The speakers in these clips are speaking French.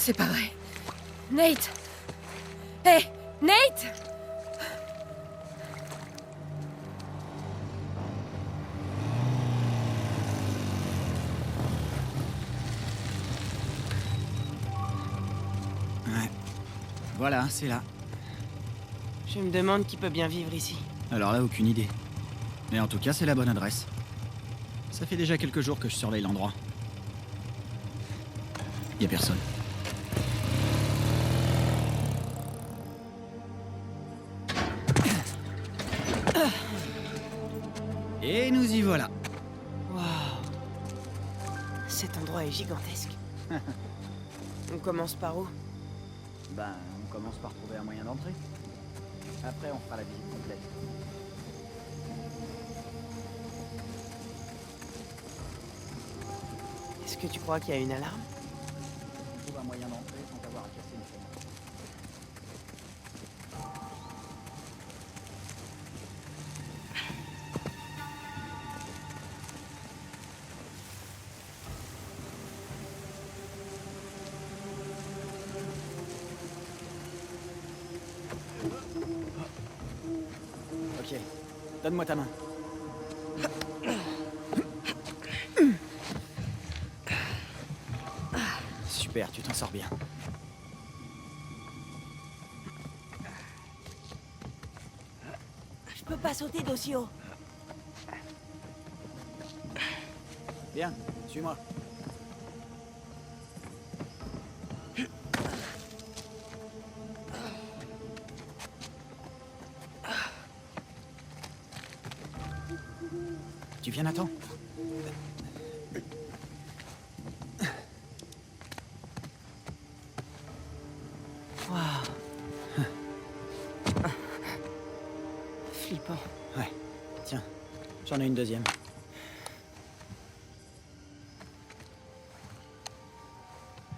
C'est pas vrai. Nate! Hé! Nate! Ouais. Voilà, c'est là. Je me demande qui peut bien vivre ici. Alors là, aucune idée. Mais en tout cas, c'est la bonne adresse. Ça fait déjà quelques jours que je surveille l'endroit. Y a personne. Et nous y voilà. Waouh. Cet endroit est gigantesque. On commence par où? Ben, on commence par trouver un moyen d'entrer. Après, on fera la visite complète. Est-ce que tu crois qu'il y a une alarme? On trouve un moyen d'entrer sans avoir à casser une fenêtre. Ok, donne-moi ta main. Super, tu t'en sors bien. Je peux pas sauter d'aussi haut. Bien, suis-moi. Tu viens, Nathan? Waouh. Flippant. Ouais, tiens, j'en ai une deuxième.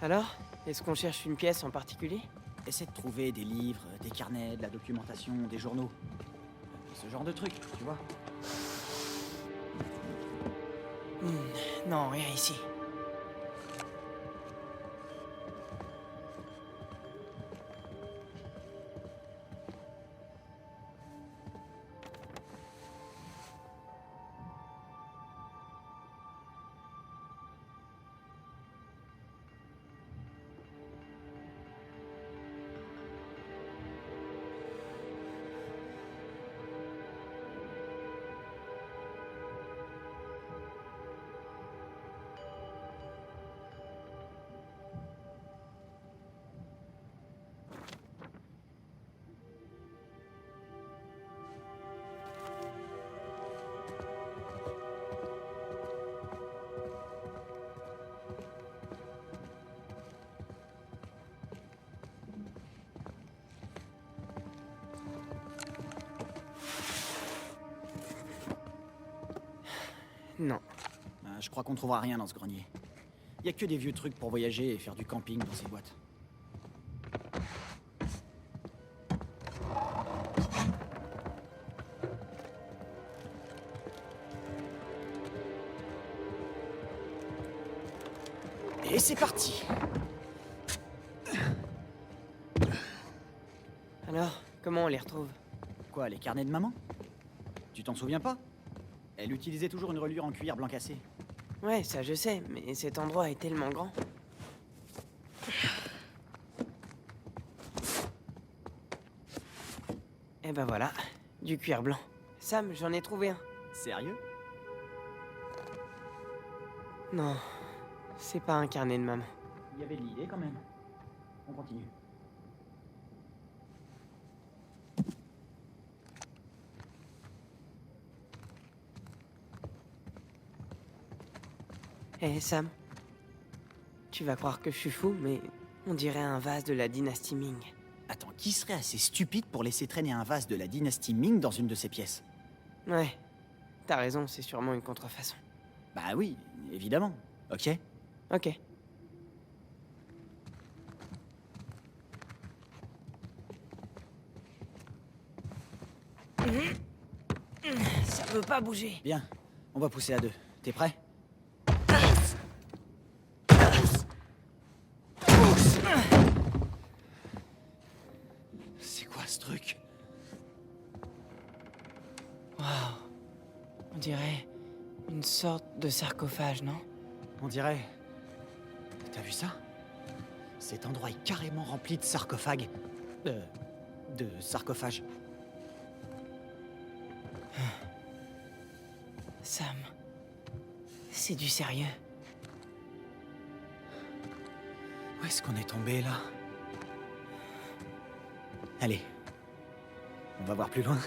Alors, est-ce qu'on cherche une pièce en particulier? Essaie de trouver des livres, des carnets, de la documentation, des journaux. Ce genre de truc, tu vois. Non, rien ici. Non. Je crois qu'on trouvera rien dans ce grenier. Y a que des vieux trucs pour voyager et faire du camping dans ces boîtes. Et c'est parti! Alors, comment on les retrouve? Quoi, les carnets de maman? Tu t'en souviens pas? Elle utilisait toujours une reliure en cuir blanc cassé. Ouais, ça je sais, mais cet endroit est tellement grand. Et ben voilà, du cuir blanc. Sam, j'en ai trouvé un. Sérieux? Non, c'est pas un carnet de maman. Il y avait de l'idée quand même. On continue. Eh Sam, tu vas croire que je suis fou, mais on dirait un vase de la dynastie Ming. Attends, qui serait assez stupide pour laisser traîner un vase de la dynastie Ming dans une de ses pièces? Ouais, t'as raison, c'est sûrement une contrefaçon. Bah oui, évidemment. Ok? Ok. Ça veut pas bouger. Bien, on va pousser à deux. T'es prêt? truc. Waouh. On dirait une sorte de sarcophage, non? On dirait... T'as vu ça? Cet endroit est carrément rempli de sarcophages. De sarcophages. Sam, c'est du sérieux. Où est-ce qu'on est tombé, là? Allez. On va voir plus loin.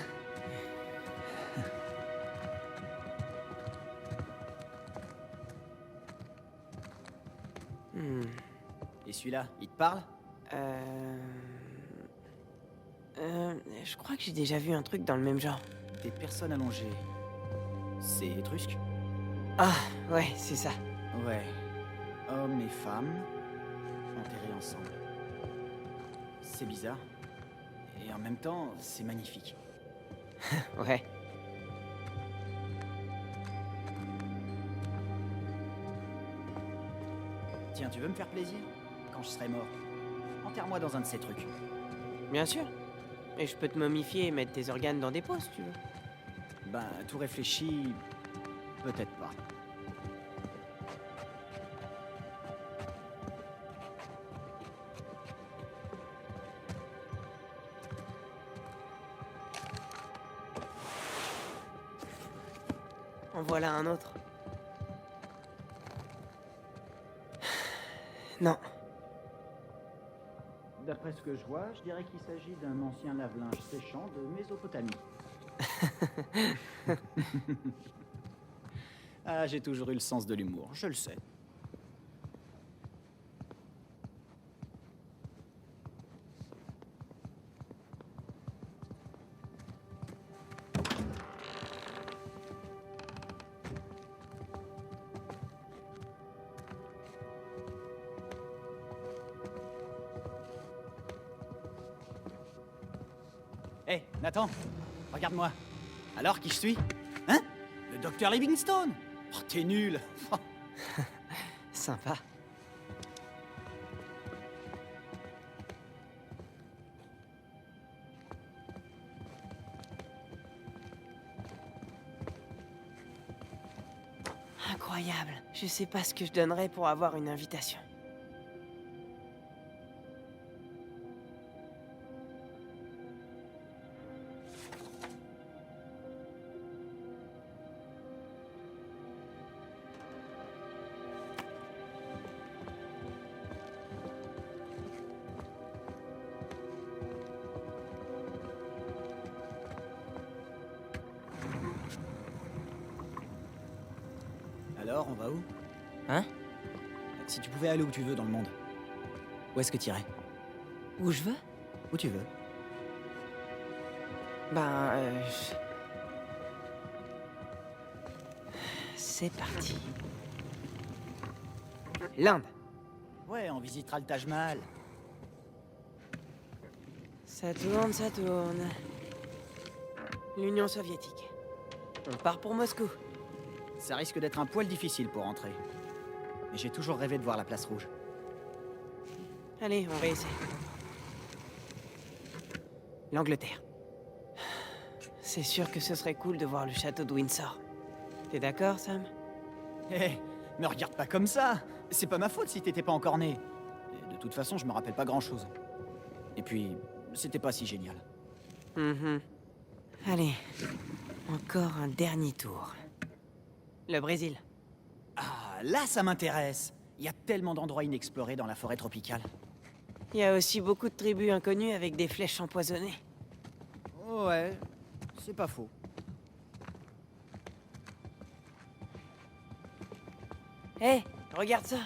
Et celui-là, il te parle? Je crois que j'ai déjà vu un truc dans le même genre. Des personnes allongées. C'est étrusque? Ah, ouais, c'est ça. Ouais. Hommes et femmes enterrés ensemble. C'est bizarre. Et en même temps, c'est magnifique. Ouais. Tiens, tu veux me faire plaisir? Quand je serai mort, enterre-moi dans un de ces trucs. Bien sûr. Et je peux te momifier et mettre tes organes dans des pots, si tu veux. Ben, tout réfléchi... Peut-être pas. En voilà un autre. Non. D'après ce que je vois, je dirais qu'il s'agit d'un ancien lave-linge séchant de Mésopotamie. Ah, j'ai toujours eu le sens de l'humour, je le sais. Hé, Nathan, regarde-moi. Alors, qui je suis? Hein? Le docteur Livingstone? Oh, t'es nul. Sympa. Incroyable. Je sais pas ce que je donnerais pour avoir une invitation. Alors, on va où? Hein? Si tu pouvais aller où tu veux dans le monde, où est-ce que t'irais? Où je veux? Où tu veux. Ben, c'est parti. L'Inde. Ouais, on visitera le Taj Mahal. Ça tourne, ça tourne. L'Union soviétique. On part pour Moscou. Ça risque d'être un poil difficile pour entrer. Mais j'ai toujours rêvé de voir la place rouge. Allez, on réessaie. L'Angleterre. C'est sûr que ce serait cool de voir le château de Windsor. T'es d'accord, Sam? Hé, me regarde pas comme ça. C'est pas ma faute si t'étais pas encore né. Et de toute façon, je me rappelle pas grand-chose. Et puis, c'était pas si génial. Allez, encore un dernier tour. Le Brésil. Ah, là, ça m'intéresse. Il y a tellement d'endroits inexplorés dans la forêt tropicale. Il y a aussi beaucoup de tribus inconnues avec des flèches empoisonnées. Ouais, c'est pas faux. Hé, regarde ça.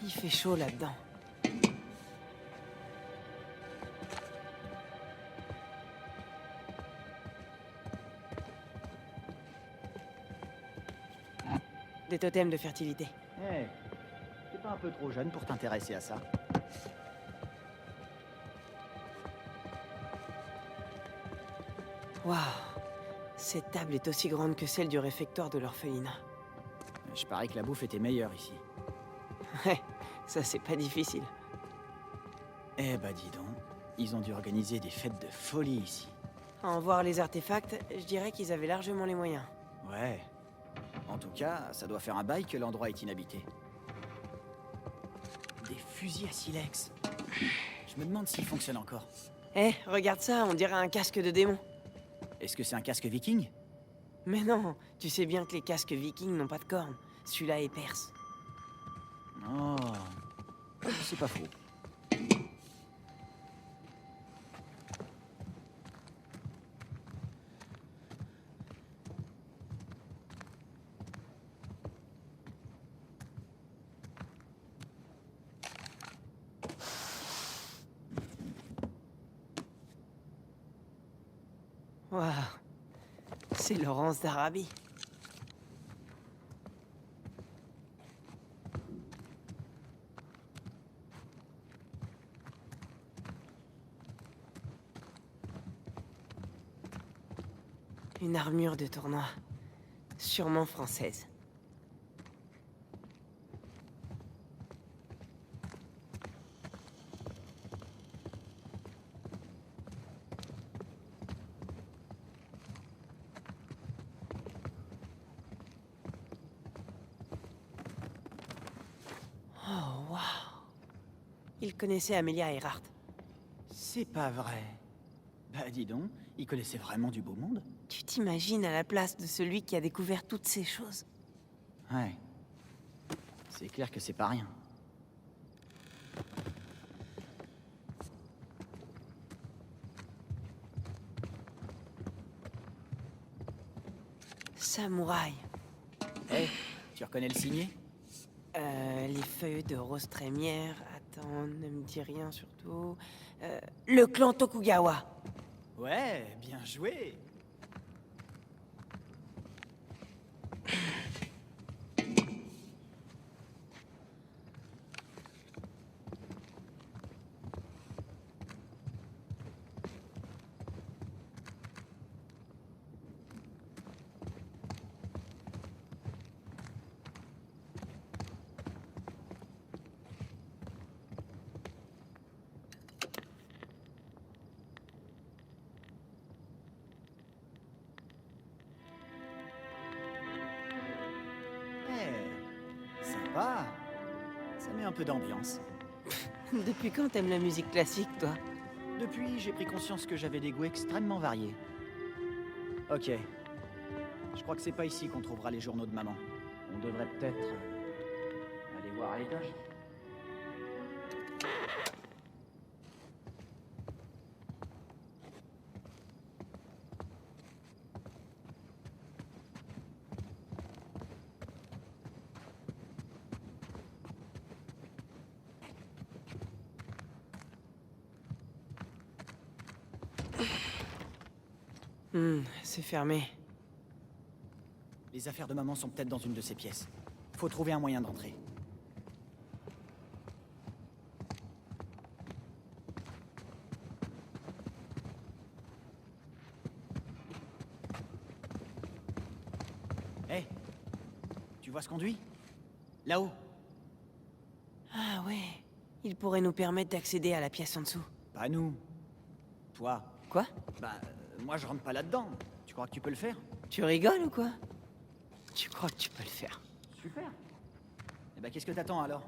Il fait chaud là-dedans. Des totems de fertilité. Hé, t'es pas un peu trop jeune pour t'intéresser à ça? Waouh, Cette table est aussi grande que celle du réfectoire de l'orphelinat. Je parie que la bouffe était meilleure ici. Ouais, ça c'est pas difficile. Eh bah dis donc, ils ont dû organiser des fêtes de folie ici. À en voir les artefacts, je dirais qu'ils avaient largement les moyens. Ouais. En tout cas, ça doit faire un bail que l'endroit est inhabité. Des fusils à silex. Je me demande s'ils fonctionnent encore. Eh, regarde ça, on dirait un casque de démon. Est-ce que c'est un casque viking? Mais non, tu sais bien que les casques vikings n'ont pas de cornes. Celui-là est perse. Oh, c'est pas faux. Waouh, c'est Laurence d'Arabie. Une armure de tournoi. Sûrement française. Oh, waouh. Il connaissait Amelia Earhart. C'est pas vrai. Bah dis donc, ils connaissaient vraiment du beau monde? Tu t'imagines à la place de celui qui a découvert toutes ces choses? Ouais. C'est clair que c'est pas rien. Samouraï. Eh, tu reconnais le signet? Les feuilles de rose trémière. Attends, ne me dis rien surtout. Le clan Tokugawa. Ouais, bien joué. Sympa. Ça met un peu d'ambiance. Depuis quand t'aimes la musique classique, toi? Depuis, j'ai pris conscience que j'avais des goûts extrêmement variés. Ok. Je crois que c'est pas ici qu'on trouvera les journaux de maman. On devrait peut-être aller voir à l'étage. C'est fermé. Les affaires de maman sont peut-être dans une de ces pièces. Faut trouver un moyen d'entrer. Hé, tu vois ce conduit? Là-haut. Ah ouais, il pourrait nous permettre d'accéder à la pièce en dessous. Pas nous. Toi. Quoi? Bah, moi je rentre pas là-dedans. Tu crois que tu peux le faire? Tu rigoles ou quoi? Tu crois que tu peux le faire? Super. Eh ben, qu'est-ce que t'attends alors?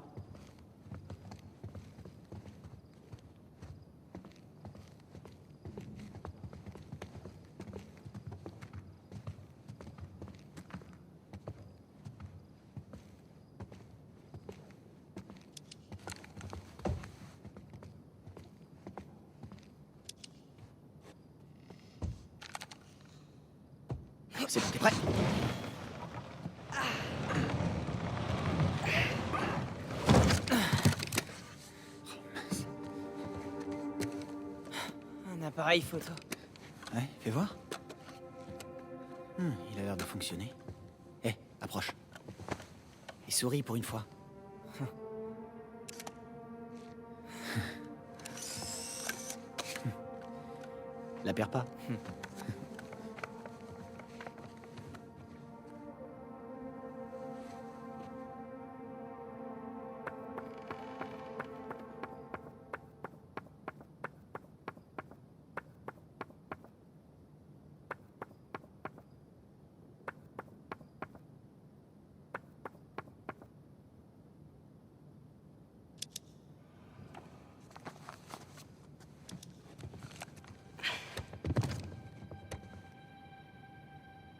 C'est bon, t'es prêt? Un appareil photo. Ouais, fais voir. Il a l'air de fonctionner. Hé, approche. Et souris pour une fois. La perds pas.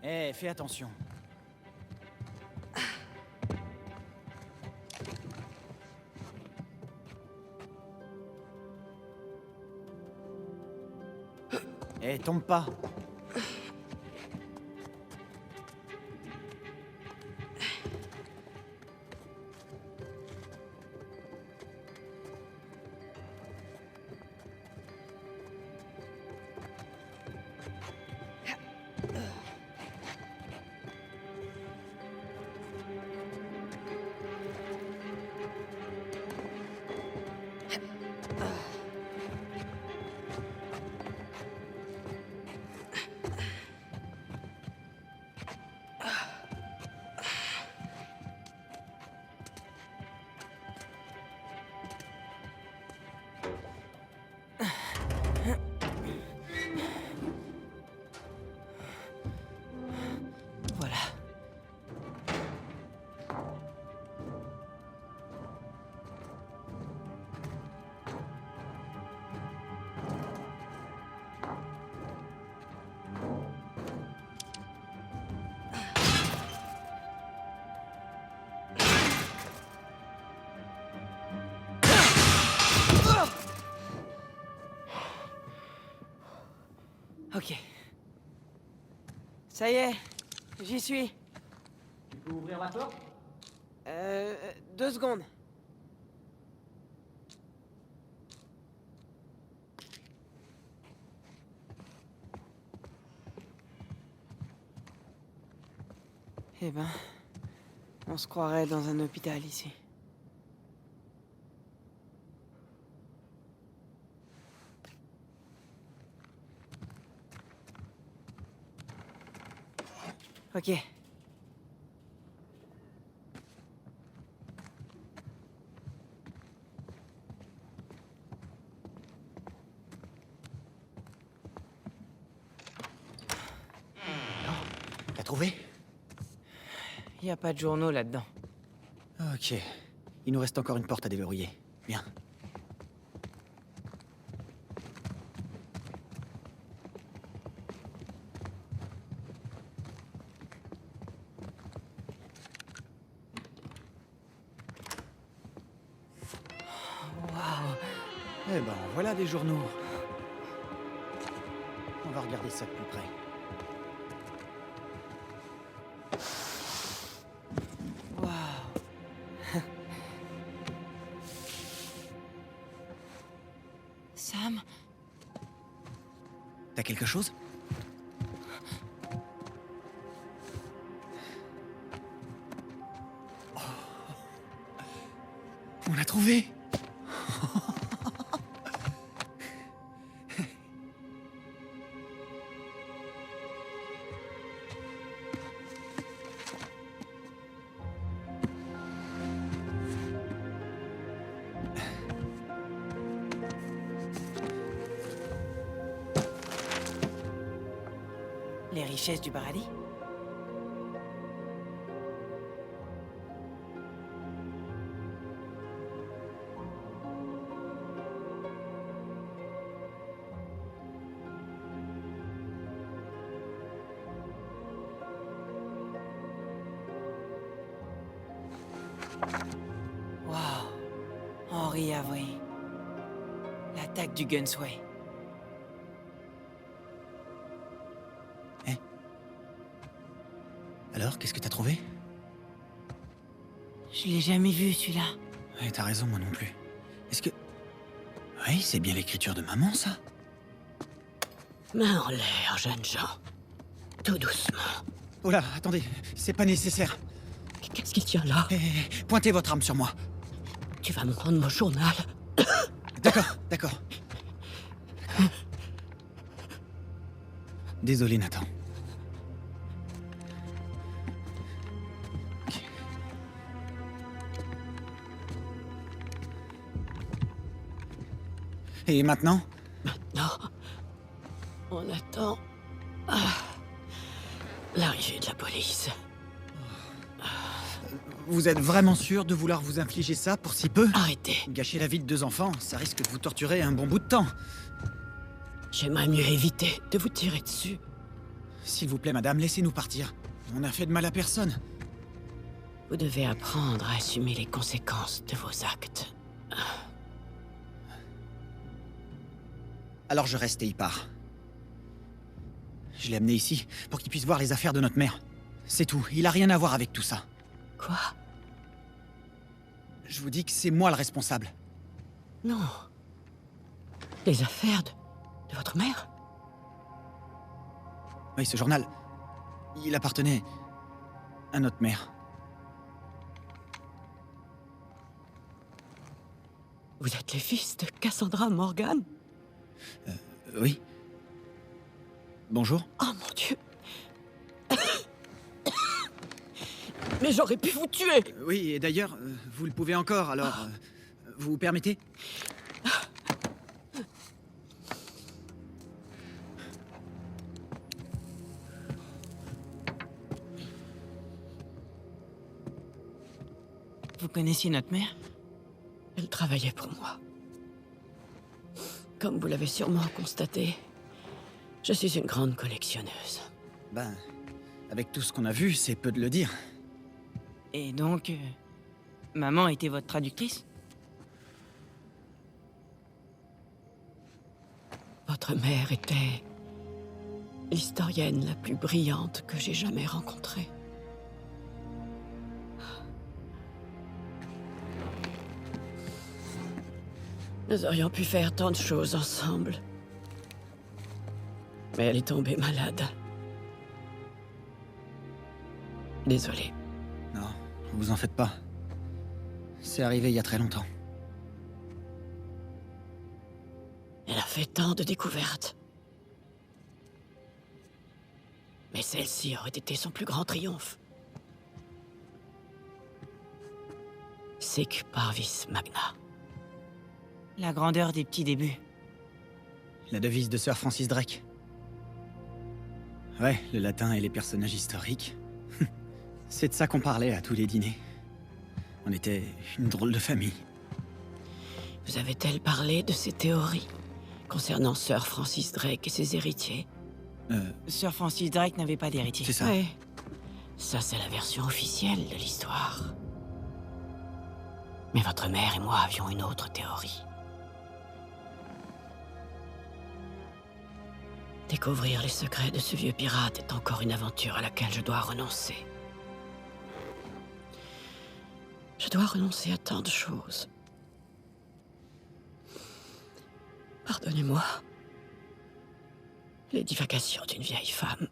Eh, fais attention. Eh, tombe pas. Voilà. Ok. Ça y est, j'y suis. Tu peux ouvrir la porte? 2 secondes. Eh ben, on se croirait dans un hôpital ici. Ok. T'as trouvé? Y a pas de journaux là-dedans. Ok. Il nous reste encore une porte à déverrouiller. Viens. Waouh. Eh ben, voilà des journaux. On va regarder ça de plus près. Waouh. Sam? T'as quelque chose? Oh. On l'a trouvé! Les richesses du paradis? Waouh. Henri Avery. L'attaque du Gunsway. Alors, qu'est-ce que t'as trouvé? Je l'ai jamais vu, celui-là. Ouais, t'as raison, moi non plus. Est-ce que... Oui, c'est bien l'écriture de maman, ça? Main en l'air, jeunes gens. Tout doucement. Oh là, attendez, c'est pas nécessaire. Qu'est-ce qu'il y a là? Pointez votre arme sur moi. Tu vas me rendre mon journal. D'accord, d'accord. Désolé, Nathan. Ok. Et maintenant? Non. On attend... l'arrivée de la police. Vous êtes vraiment sûr de vouloir vous infliger ça pour si peu? Arrêtez. Gâcher la vie de 2 enfants, ça risque de vous torturer un bon bout de temps. J'aimerais mieux éviter de vous tirer dessus. S'il vous plaît, madame, laissez-nous partir. On n'a fait de mal à personne. Vous devez apprendre à assumer les conséquences de vos actes. Alors je reste et il part. Je l'ai amené ici pour qu'il puisse voir les affaires de notre mère. C'est tout, il a rien à voir avec tout ça. Quoi? Je vous dis que c'est moi le responsable. Non. Les affaires de votre mère? Oui, ce journal, il appartenait à notre mère. Vous êtes les fils de Cassandra Morgan? Oui. Bonjour. Oh mon Dieu! Mais j'aurais pu vous tuer! Oui, et d'ailleurs, vous le pouvez encore, alors... vous permettez? Vous connaissiez notre mère? Elle travaillait pour moi. Comme vous l'avez sûrement constaté, je suis une grande collectionneuse. Ben, avec tout ce qu'on a vu, c'est peu de le dire. Et donc, maman était votre traductrice? Votre mère était l'historienne la plus brillante que j'ai jamais rencontrée. Nous aurions pu faire tant de choses ensemble. Mais elle est tombée malade. Désolée. Non, vous en faites pas. C'est arrivé il y a très longtemps. Elle a fait tant de découvertes. Mais celle-ci aurait été son plus grand triomphe. Sic parvis magna. La grandeur des petits débuts. La devise de Sir Francis Drake. Ouais, le latin et les personnages historiques. C'est de ça qu'on parlait à tous les dîners. On était une drôle de famille. Vous avez-elle parlé de ses théories concernant Sir Francis Drake et ses héritiers? Sir Francis Drake n'avait pas d'héritier. C'est ça. Oui. Ça, c'est la version officielle de l'histoire. Mais votre mère et moi avions une autre théorie. Découvrir les secrets de ce vieux pirate est encore une aventure à laquelle je dois renoncer. Je dois renoncer à tant de choses. Pardonnez-moi. Les divagations d'une vieille femme.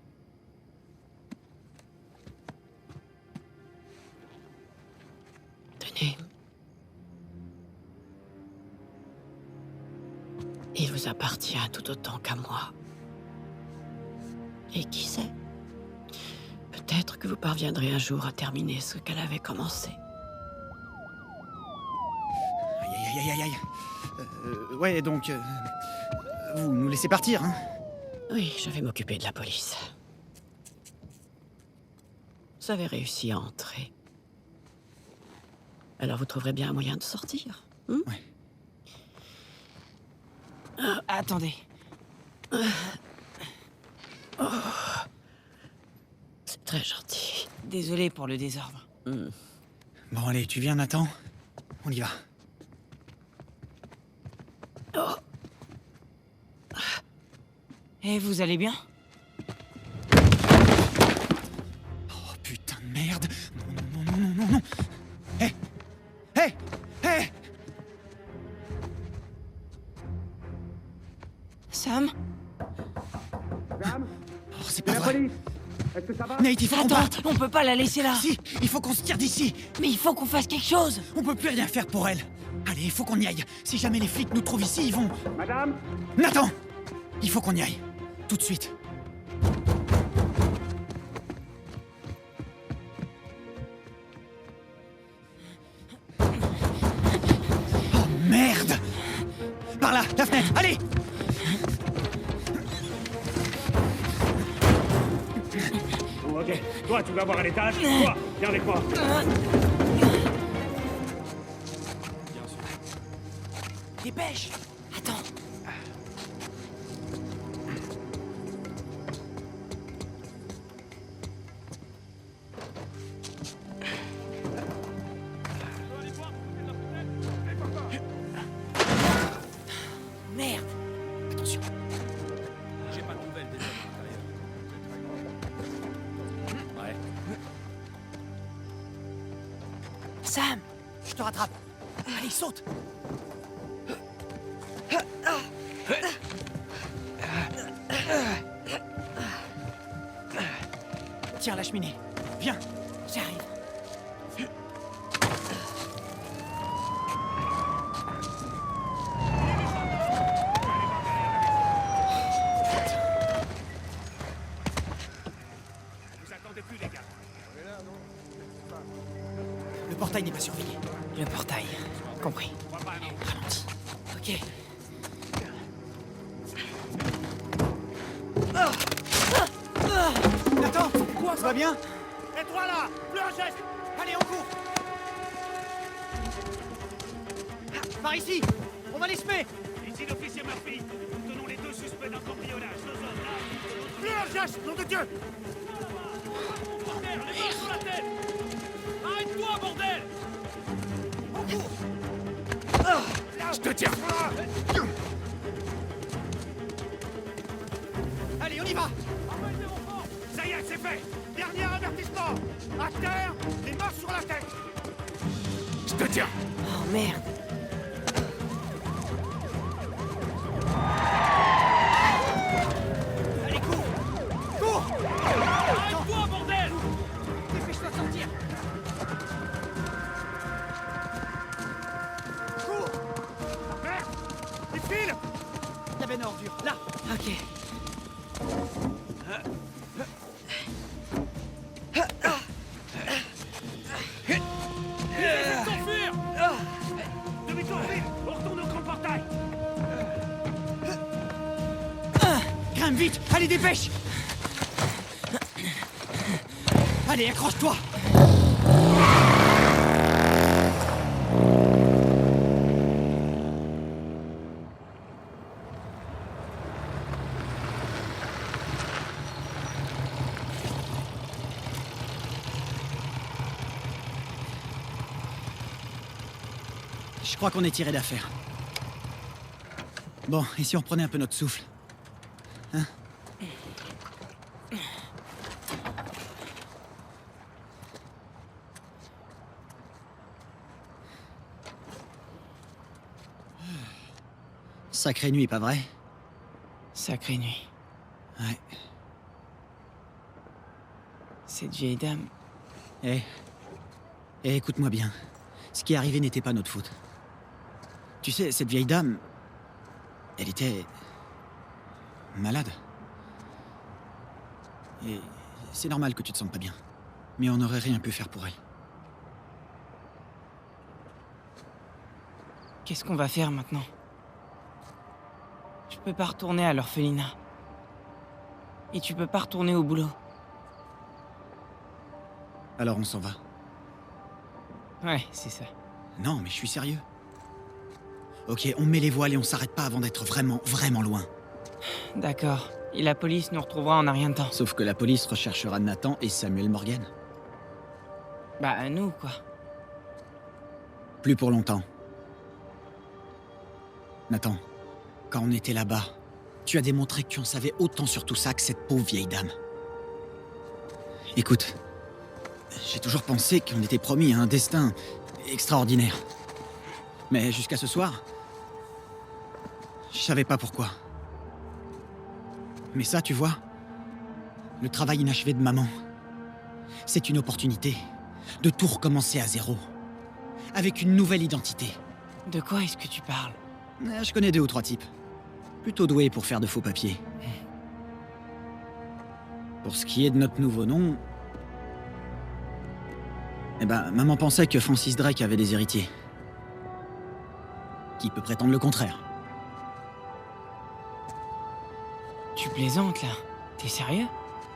Tenez. Il vous appartient tout autant qu'à moi. Et qui sait? Peut-être que vous parviendrez un jour à terminer ce qu'elle avait commencé. Aïe, aïe, aïe, aïe, aïe. Ouais, donc... vous nous laissez partir, hein? Oui, je vais m'occuper de la police. Vous avez réussi à entrer. Alors vous trouverez bien un moyen de sortir. Ouais. Attendez. C'est très gentil. Désolé pour le désordre. Bon, allez, tu viens, Nathan? On y va. Oh, Et vous allez bien? Oh, putain de merde! Non, non, non, non, non, non! Hé! Hé! Hé! Sam? Oh, c'est pas vrai! Nate, il faut qu'on Attends, parte! on peut pas la laisser là. Si! Il faut qu'on se tire d'ici! Mais il faut qu'on fasse quelque chose. On peut plus rien faire pour elle! Allez, il faut qu'on y aille! Si jamais les flics nous trouvent ici, ils vont... Madame! Nathan! Il faut qu'on y aille! Tout de suite! Oh merde! Par là, la fenêtre, allez! Ok, toi tu vas voir à l'étage, toi, viens avec moi. Dépêche. Attends. Sam! Je te rattrape. Allez, saute. Tiens, la cheminée. Viens, j'arrive. Vous attendez plus, les gars. Le portail n'est pas surveillé. Le portail. Compris. Ralentis. Ok. Nathan, quoi, ça va bien? Et toi là, plus un geste. Allez, on court. Par ici. On va les semer. Ici l'officier Murphy. Nous tenons les deux suspects d'un cambriolage. Deux hommes là. Plus un geste, nom de Dieu. Par terre, les mains sur la tête. Arrête-toi, bordel. On court. Je te tiens. Allez, on y va. Ça y est, c'est fait. Dernier avertissement. À terre, les mains sur la tête. Je te tiens. Oh merde! Allez, cours. Cours. Arrête-toi, bordel. Dépêche-toi de sortir. Cours. Merde. Il file. La benne à ordures, là. Ok. S'enfuir. Demi-tour, vite. On retourne au grand portail. Grimpe vite. Allez, dépêche. Allez, accroche-toi. Je crois qu'on est tiré d'affaire. Bon, et si on reprenait un peu notre souffle? Hein? Sacrée nuit, pas vrai? Sacrée nuit. Ouais. Cette vieille dame. Eh, écoute-moi bien. Ce qui est arrivé n'était pas notre faute. Tu sais, cette vieille dame... Elle était... malade. Et c'est normal que tu te sentes pas bien. Mais on n'aurait rien pu faire pour elle. Qu'est-ce qu'on va faire maintenant? Je peux pas retourner à l'orphelinat. Et tu peux pas retourner au boulot. Alors on s'en va. Ouais, c'est ça. Non, mais je suis sérieux. Ok, on met les voiles et on s'arrête pas avant d'être vraiment, vraiment loin. D'accord. Et la police nous retrouvera en un rien de temps. Sauf que la police recherchera Nathan et Samuel Morgan. Bah, nous, quoi. Plus pour longtemps. Nathan, quand on était là-bas, tu as démontré que tu en savais autant sur tout ça que cette pauvre vieille dame. Écoute, j'ai toujours pensé qu'on était promis à un destin extraordinaire. Mais jusqu'à ce soir, je savais pas pourquoi. Mais ça, tu vois, le travail inachevé de maman, c'est une opportunité de tout recommencer à zéro, avec une nouvelle identité. De quoi est-ce que tu parles? Je connais 2 ou 3 types, plutôt doués pour faire de faux papiers. Pour ce qui est de notre nouveau nom, eh ben, maman pensait que Francis Drake avait des héritiers. Qui peut prétendre le contraire? Tu plaisantes, là? T'es sérieux?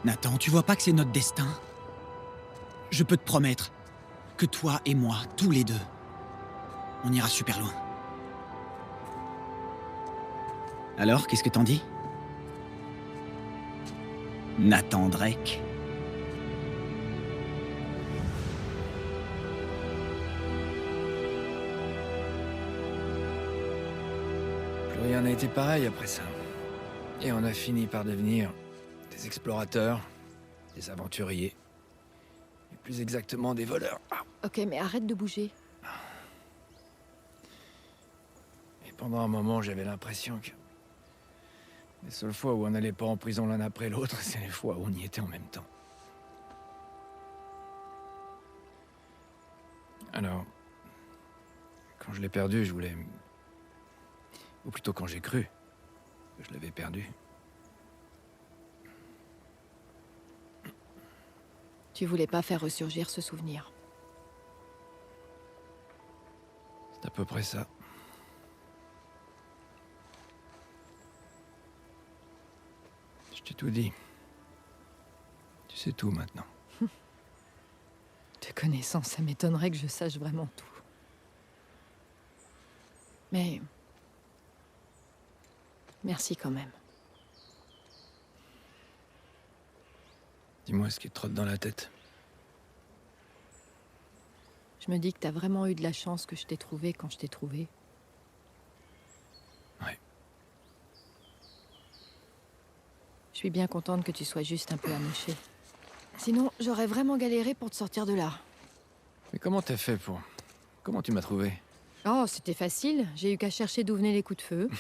Nathan, tu vois pas que c'est notre destin? Je peux te promettre que toi et moi, tous les deux, on ira super loin. Alors, qu'est-ce que t'en dis? Nathan Drake. Plus rien n'a été pareil après ça. Et on a fini par devenir des explorateurs, des aventuriers. Et Plus exactement des voleurs. Ah. Ok, mais arrête de bouger. Et pendant un moment, j'avais l'impression que... les seules fois où on n'allait pas en prison l'un après l'autre, c'est les fois où on y était en même temps. Alors... quand je l'ai perdu, je voulais... ou plutôt quand j'ai cru que je l'avais perdu. Tu voulais pas faire ressurgir ce souvenir. C'est à peu près ça. Je t'ai tout dit. Tu sais tout maintenant. Te connaissant, ça m'étonnerait que je sache vraiment tout. Mais... merci quand même. Dis-moi ce qui te trotte dans la tête. Je me dis que t'as vraiment eu de la chance que je t'ai trouvé quand je t'ai trouvé. Ouais. Je suis bien contente que tu sois juste un peu amoché. Sinon, j'aurais vraiment galéré pour te sortir de là. Mais comment t'as fait pour... comment tu m'as trouvé? Oh, c'était facile. J'ai eu qu'à chercher d'où venaient les coups de feu.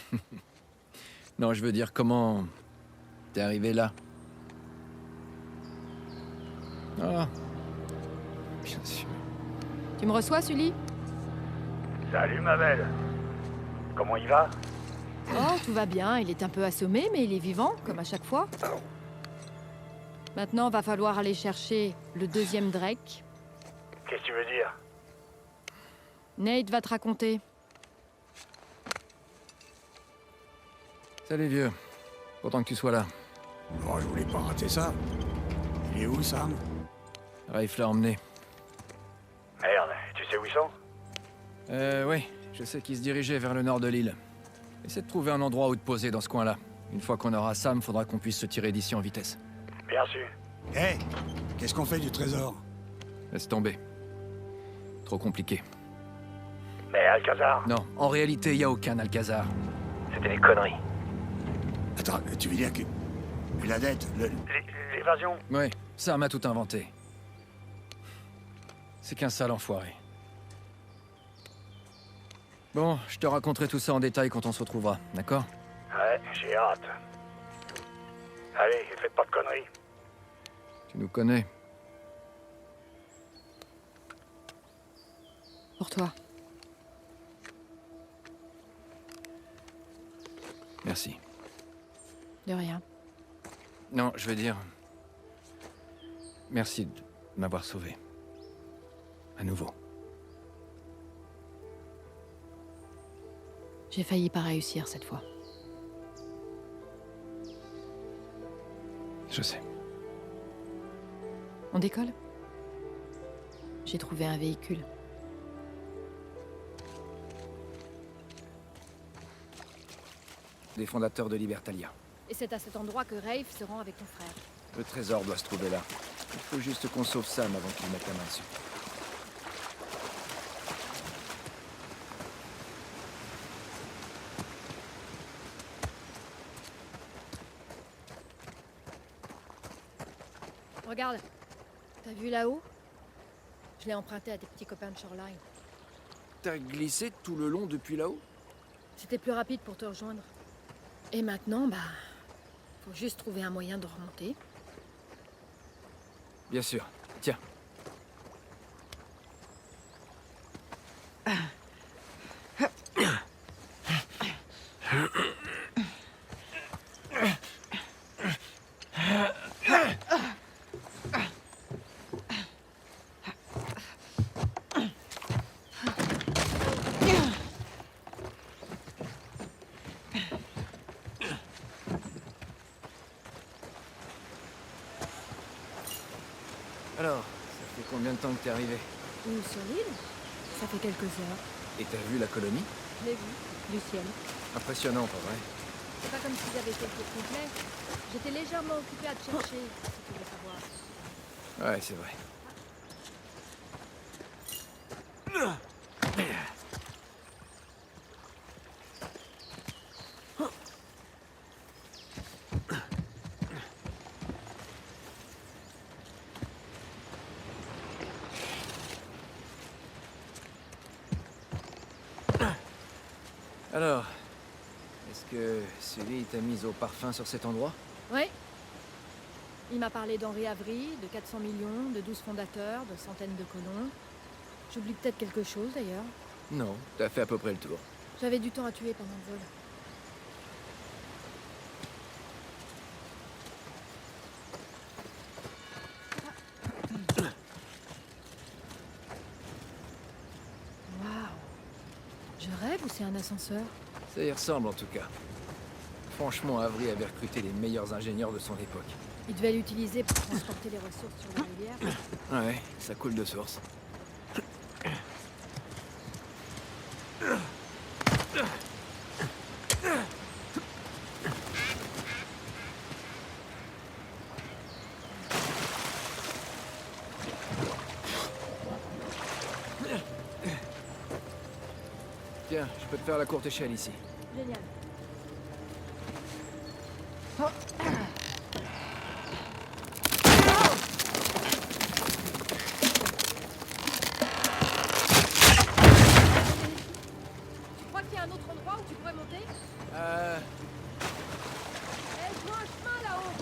Non, je veux dire, comment... t'es arrivé là? Ah... bien sûr. Tu me reçois, Sully? Salut, ma belle. Comment il va? Oh, tout va bien. Il est un peu assommé, mais il est vivant, comme à chaque fois. Maintenant, va falloir aller chercher le deuxième Drake. Qu'est-ce que tu veux dire? Nate va te raconter. Salut, vieux. Content que tu sois là. Oh, je voulais pas rater ça. Il est où, Sam? Rafe l'a emmené. Merde, tu sais où ils sont? Oui. Je sais qu'il se dirigeait vers le nord de l'île. Essaie de trouver un endroit où te poser dans ce coin-là. Une fois qu'on aura Sam, faudra qu'on puisse se tirer d'ici en vitesse. Bien sûr. Hé, qu'est-ce qu'on fait du trésor? Laisse tomber. Trop compliqué. Mais Alcazar, Non, en réalité, y a aucun Alcazar. c'était des conneries. Attends, tu veux dire que... la dette, L'évasion? Ouais, Sam a tout inventé. C'est qu'un sale enfoiré. Bon, je te raconterai tout ça en détail quand on se retrouvera, d'accord? Ouais, j'ai hâte. Allez, faites pas de conneries. Tu nous connais. Pour toi. Merci. De rien. Non, je veux dire... merci de m'avoir sauvé. À nouveau. J'ai failli pas réussir cette fois. Je sais. On décolle? J'ai trouvé un véhicule. Des fondateurs de Libertalia. Et c'est à cet endroit que Rafe se rend avec ton frère. Le trésor doit se trouver là. Il faut juste qu'on sauve Sam avant qu'il mette la main dessus. Regarde. T'as vu là-haut? Je l'ai emprunté à tes petits copains de Shoreline. T'as glissé tout le long depuis là-haut? C'était plus rapide pour te rejoindre. Et maintenant, bah... faut juste trouver un moyen de remonter. Bien sûr. Tiens. Alors, ça fait combien de temps que t'es arrivé? Ou sur l'île? Ça fait quelques heures. Et t'as vu la colonie? Je l'ai vu, du ciel. Impressionnant, pas vrai? C'est pas comme s'ils avaient fait le tour complet. J'étais légèrement occupée à te chercher, si tu veux savoir. Ouais, c'est vrai. Alors, est-ce que Sully t'a mis au parfum sur cet endroit? Ouais. Il m'a parlé d'Henri Avery, de 400 millions, de 12 fondateurs, de centaines de colons. J'oublie peut-être quelque chose, d'ailleurs. Non, t'as fait à peu près le tour. J'avais du temps à tuer pendant le vol. Waouh. Je rêve ou c'est un ascenseur? Ça y ressemble en tout cas. Franchement, Avery avait recruté les meilleurs ingénieurs de son époque. Il devait l'utiliser pour transporter les ressources sur la rivière. Ouais, ça coule de source. Tiens, je peux te faire la courte échelle ici. Génial. Tu crois qu'il y a un autre endroit où tu pourrais monter? Eh, je vois un chemin là-haut.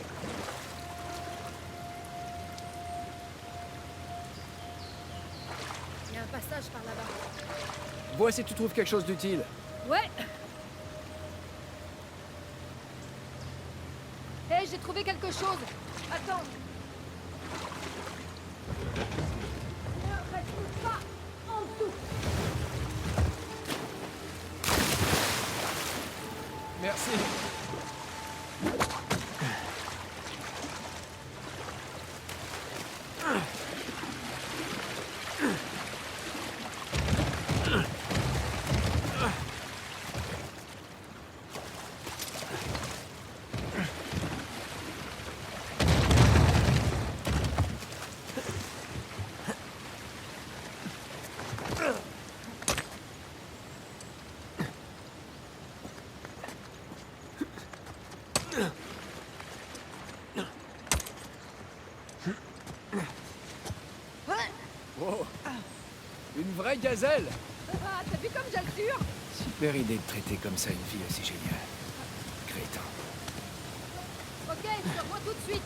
Il y a un passage par là-bas. Vois si tu trouves quelque chose d'utile. Ouais. Hé, j'ai trouvé quelque chose. Attends. Ne reste pas en dessous. Merci. Wow. Une vraie gazelle. Ah, t'as vu comme j'assure? Super idée de traiter comme ça une fille aussi géniale. Crétin. Ok, je te revois tout de suite.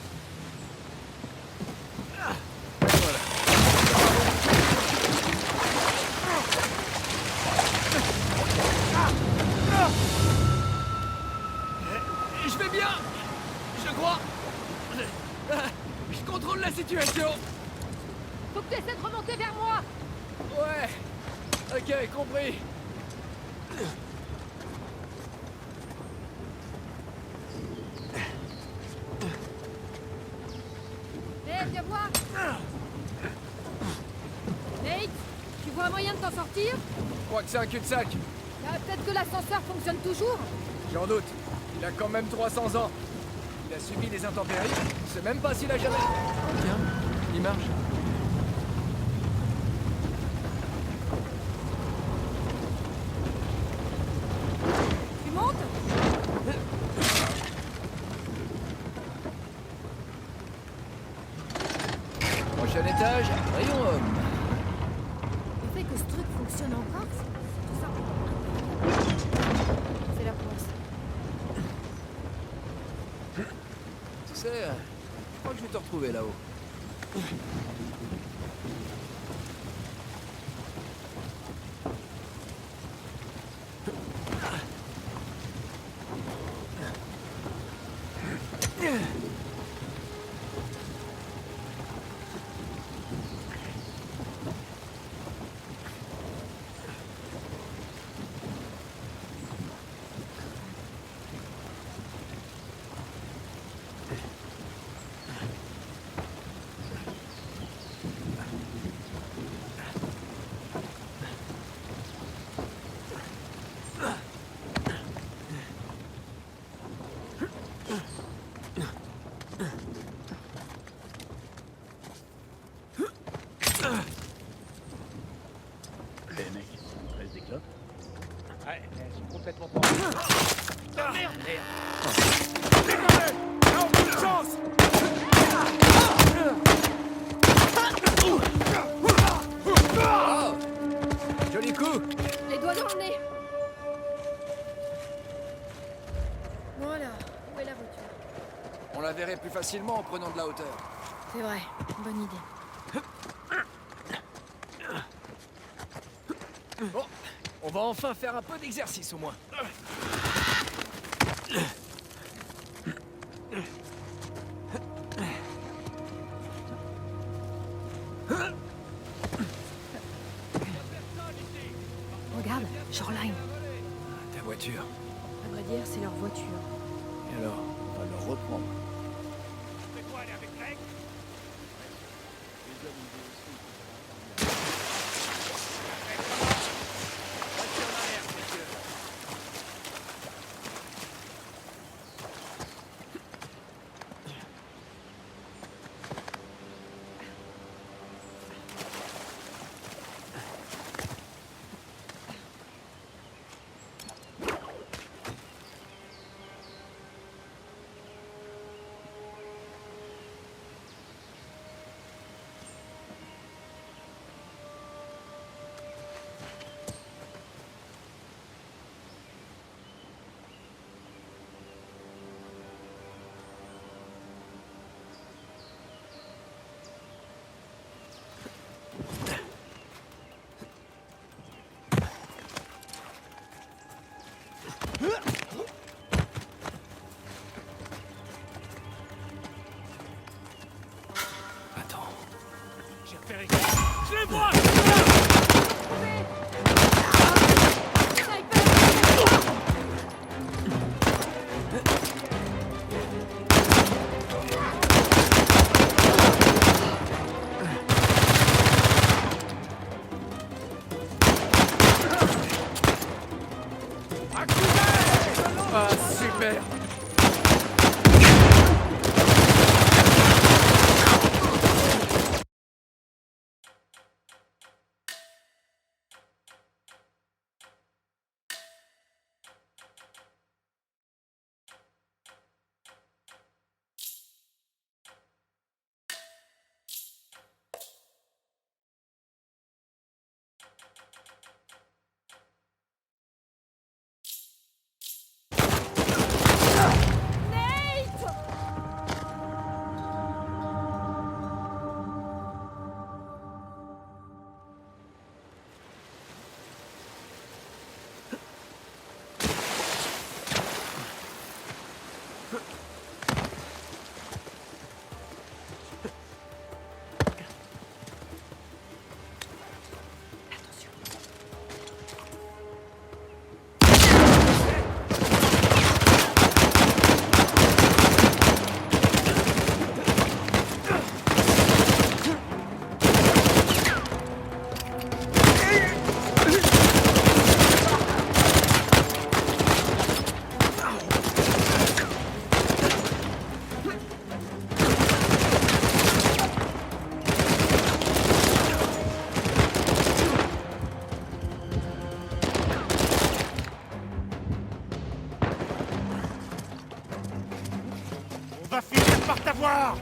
Je vais bien. Je crois. Je contrôle la situation. Faut que tu essaies de remonter vers moi. Ouais. Ok, compris. Hé, viens voir. Nate, tu vois un moyen de t'en sortir? Je crois que c'est un cul-de-sac. Peut-être que l'ascenseur fonctionne toujours. J'en doute. Il a quand même 300 ans. Il a subi des intempéries. Je sais même pas s'il a jamais... Tiens, il marche. Tu montes? Prochain étage, rayon homme. Le fait que ce truc fonctionne encore, c'est tout ça. C'est la poisse. Tu sais, je crois que je vais te retrouver là-haut. Les mecs, on reste des clopes. Ouais, elles sont complètement pas. Ah, merde, Non, aucune chance. Oh, joli coup. Les doigts dans le nez. repérer plus facilement en prenant de la hauteur. C'est vrai, bonne idée. Bon, on va enfin faire un peu d'exercice au moins. Regarde, Shoreline. Ta voiture. À vrai dire, c'est leur voiture. Et alors, on va le reprendre. C'est quoi, aller avec Greg? Attends. J'ai repéré Greg. Je les vois! Ah, super! On va finir par t'avoir!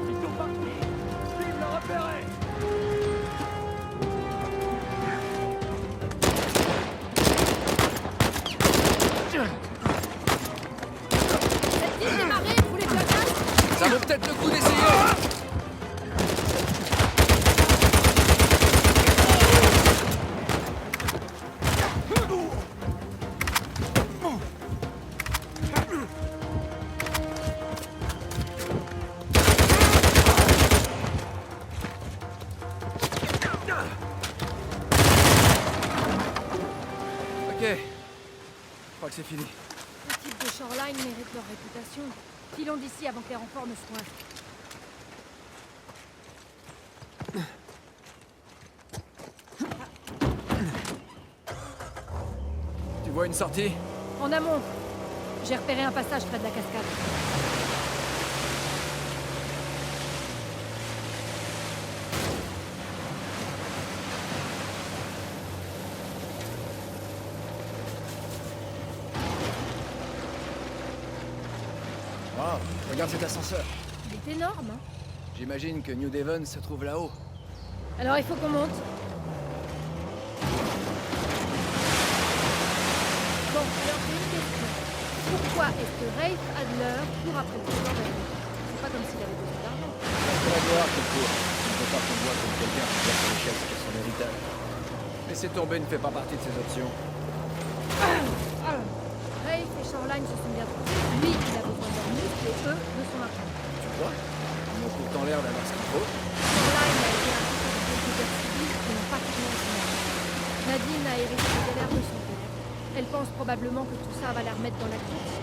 Ils sont partis! Vive le repérer! Cette ligne démarrée, vous les placez? Ça vaut peut-être le coup d'essayer! Ok. Je crois que c'est fini. Les types de Shoreline méritent leur réputation. Filons d'ici avant que les renforts ne se coincent. Tu vois une sortie? En amont, j'ai repéré un passage près de la cascade. Oh, regarde cet ascenseur. Il est énorme, hein. J'imagine que New Devon se trouve là-haut. Alors il faut qu'on monte. Bon, alors j'ai une question. Pourquoi est-ce que Rafe Adler court après le trésor d'Adler? C'est pas comme s'il avait besoin d'argent. C'est la gloire qu'il court. On ne peut pas qu'on voit comme quelqu'un qui vient sur l'échelle sur son héritage. Laisser tomber ne fait pas partie de ses options. Rafe et Shoreline se sont bien trouvés. Lui, il a besoin de leur muscle et eux de son argent. Tu vois? Ils ont pourtant l'air d'avoir ce qu'il faut. Shoreline a été impliqué dans quelques guerres civiles qui n'ont pas tourné à son argent. Nadine a hérité des galères de son père. Elle pense probablement que tout ça va la remettre dans la course.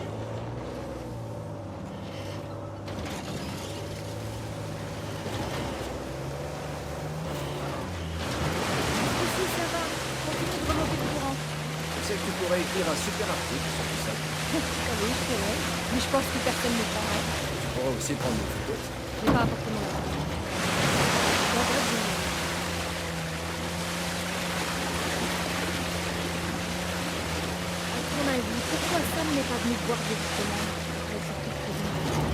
Ici, ça va. Continue de remonter le courant. Tu sais que tu pourrais écrire un super article sur tout ça. Ah oui, c'est vrai. Mais je pense que personne ne prendrait. Tu pourrais aussi prendre des photos. Je n'ai pas apporté mon appareil. En vrai, je... À ton avis, pourquoi Sam n'est pas venu te voir directement après cette petite présentation?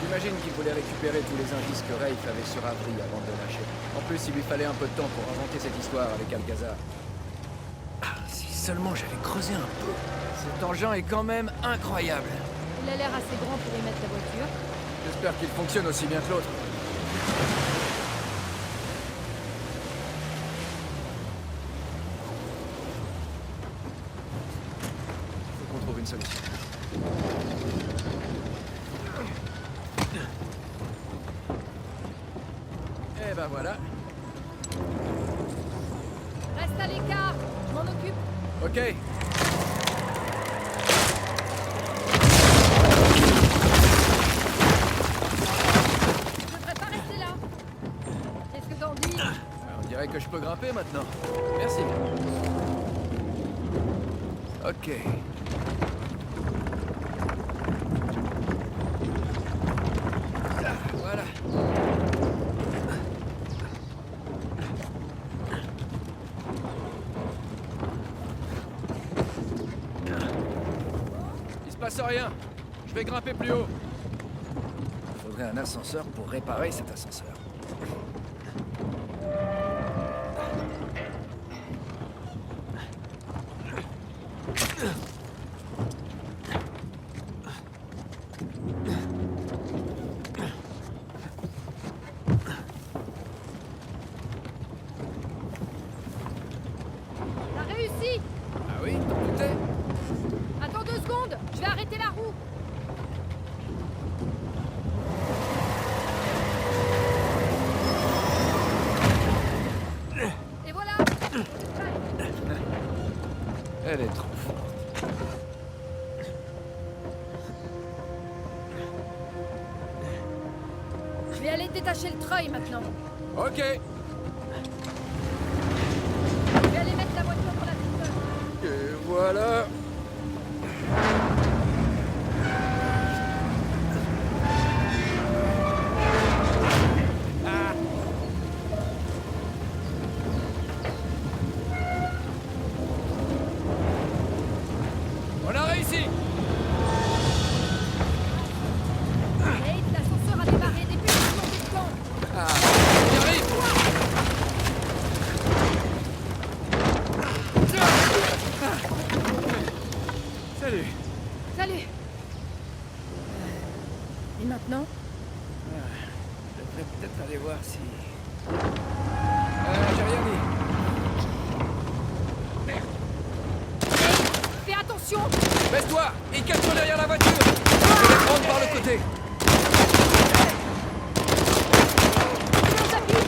J'imagine qu'il voulait récupérer tous les indices que Rafe avait sur Avery avant de le lâcher. En plus, il lui fallait un peu de temps pour inventer cette histoire avec Alcazar. Ah, si seulement j'avais creusé un peu. Cet engin est quand même incroyable. Il a l'air assez grand pour y mettre la voiture. J'espère qu'il fonctionne aussi bien que l'autre. Faut qu'on trouve une solution. Et ben voilà. Reste à l'écart, je m'en occupe. Ok. Je devrais pas rester là. Qu'est-ce que t'en dis? On dirait que je peux grimper maintenant. Merci. Ok. Ah, voilà. Il se passe rien. Je vais grimper plus haut. Il faudrait un ascenseur pour réparer cet ascenseur. T'as réussi. Ah oui, t'en doutais? Attends 2 secondes, je vais arrêter la roue. Et voilà. Elle est trop forte. Je vais aller détacher le treuil maintenant. Ok. Je vais aller mettre la voiture dans la petite. Et voilà. On a réussi. Hey, l'ascenseur a démarré depuis que je montais de camp. Ah, on y arrive. Salut. Salut. Et maintenant? Je devrais peut-être aller voir si... j'ai rien dit. Fais attention. Baisse-toi et cache-toi derrière la voiture. Je vais les prendre par le côté. Tiens, t'appuies.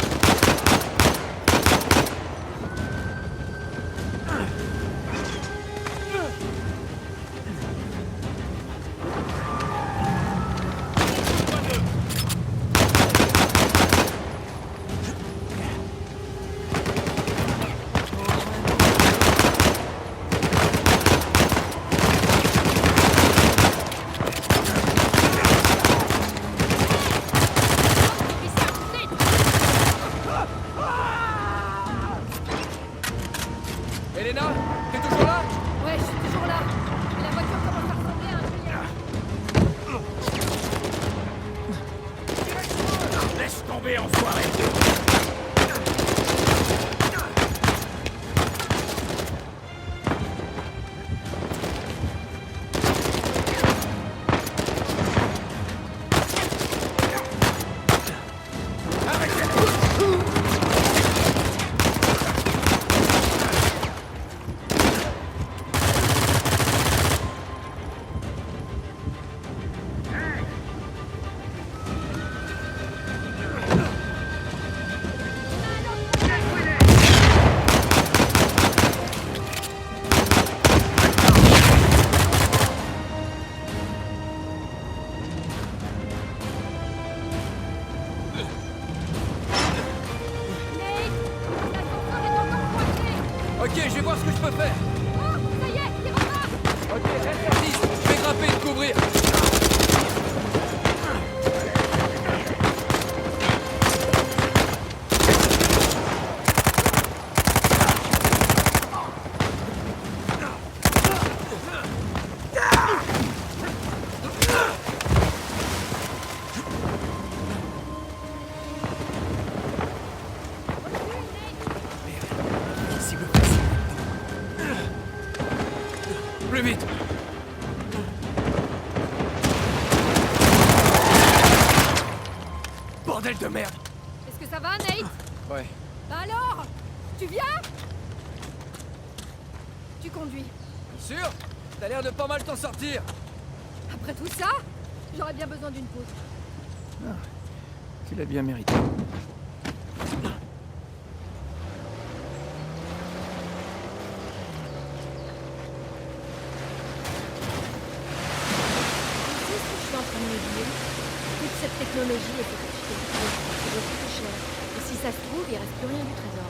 trompé, enfoiré! Ok, je vais voir ce que je peux faire. Oh, ça y est, il repart. Ok, reste assis. Je vais grimper et te couvrir. Cible facile. Plus vite. Bordel de merde. Est-ce que ça va, Nate? Ouais. Bah alors? Tu viens? Tu conduis. Sûr? T'as l'air de pas mal t'en sortir. Après tout ça, j'aurais bien besoin d'une pause. Tu l'as bien mérité. Tu sais ce que je suis en train de me dire? Toute cette technologie est sophistiquée. Ça doit coûter cher. Et si ça se trouve, il reste plus rien du trésor.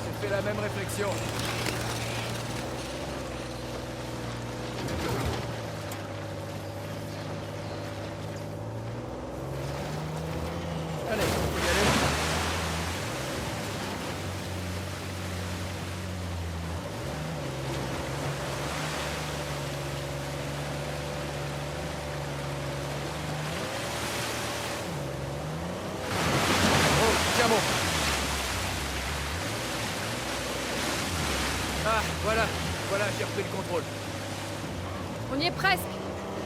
J'ai fait la même réflexion. Allez, on peut y aller. Oh, tiens bon. Ah, voilà, j'ai repris le contrôle. On y est presque.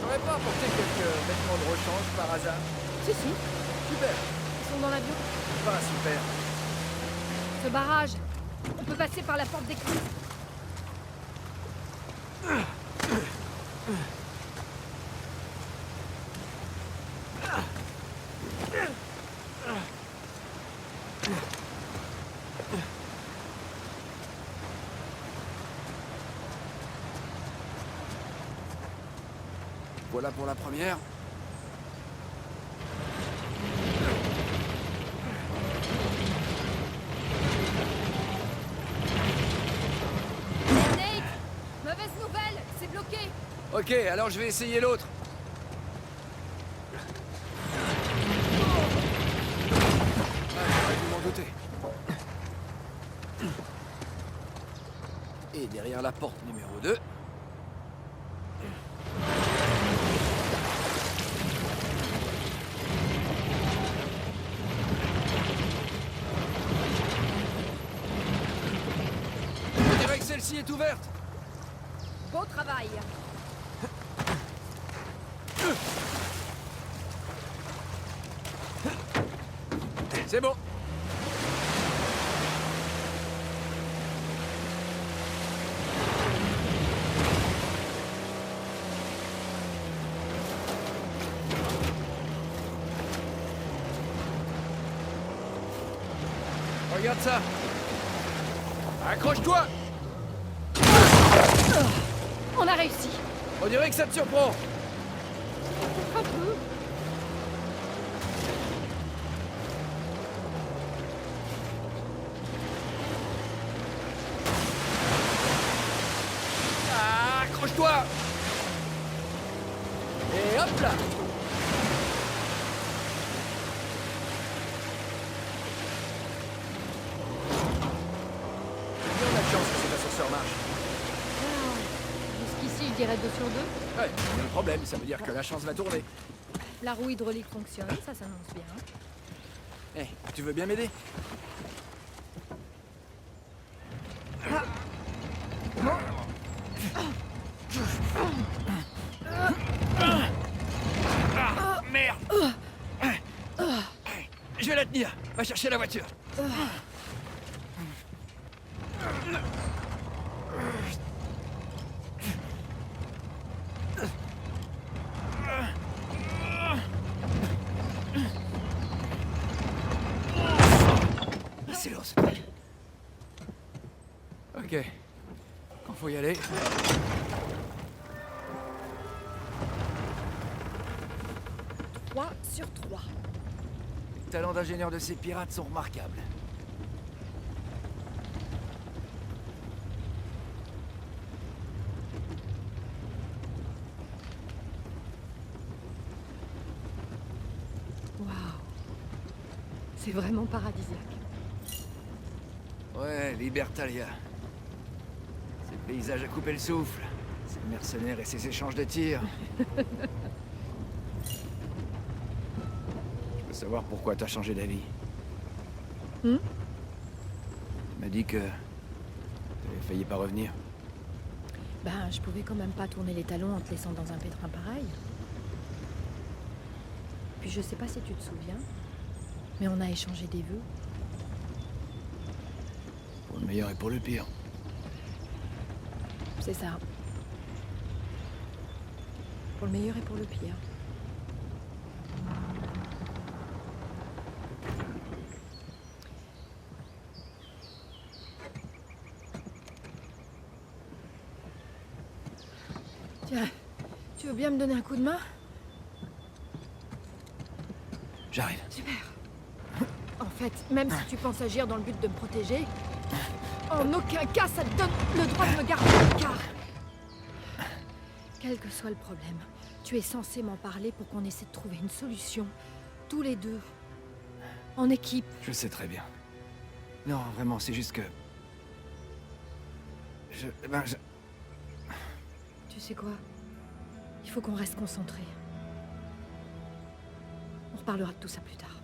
T'aurais pas apporté quelques vêtements de rechange par hasard? Si, si. Super. Ils sont dans l'avion. Pas super. Ce barrage. On peut passer par la porte d'écluse. Voilà pour la première. Nate! Mauvaise nouvelle! C'est bloqué! Ok, alors je vais essayer l'autre. Ah, j'aurais dû m'en douter. Et derrière la porte numéro 2. On dirait que celle-ci est ouverte. Beau travail! C'est bon. Regarde ça. Accroche-toi. On a réussi! On dirait que ça te surprend. Un peu. Ah, accroche-toi. Et hop là. On a de chance que cet ascenseur marche. Jusqu'ici, je dirais 2 sur 2. Ouais, il y a un problème, ça veut dire que la chance va tourner. La roue hydraulique fonctionne, ça s'annonce bien. Hey, tu veux bien m'aider? Ah, merde! Je vais la tenir. Va chercher la voiture. C'est l'os. Ok. Quand faut y aller. 3 sur 3. Les talents d'ingénieur de ces pirates sont remarquables. Waouh. C'est vraiment paradisiaque. Ouais, Libertalia. Ces paysages à couper le souffle. Ces mercenaires et ces échanges de tirs. Je veux savoir pourquoi t'as changé d'avis. Tu m'as dit que t'avais failli pas revenir. Ben, je pouvais quand même pas tourner les talons en te laissant dans un pétrin pareil. Puis je sais pas si tu te souviens, mais on a échangé des vœux. Pour le meilleur et pour le pire. C'est ça. Pour le meilleur et pour le pire. Tiens, tu veux bien me donner un coup de main? J'arrive. Super. En fait, même si tu penses agir dans le but de me protéger, en aucun cas ça te donne le droit de me garder à l'écart. Quel que soit le problème, tu es censé m'en parler pour qu'on essaie de trouver une solution. Tous les deux. En équipe. Je sais très bien. Non, vraiment, c'est juste que... Tu sais quoi? Il faut qu'on reste concentrés. On reparlera de tout ça plus tard.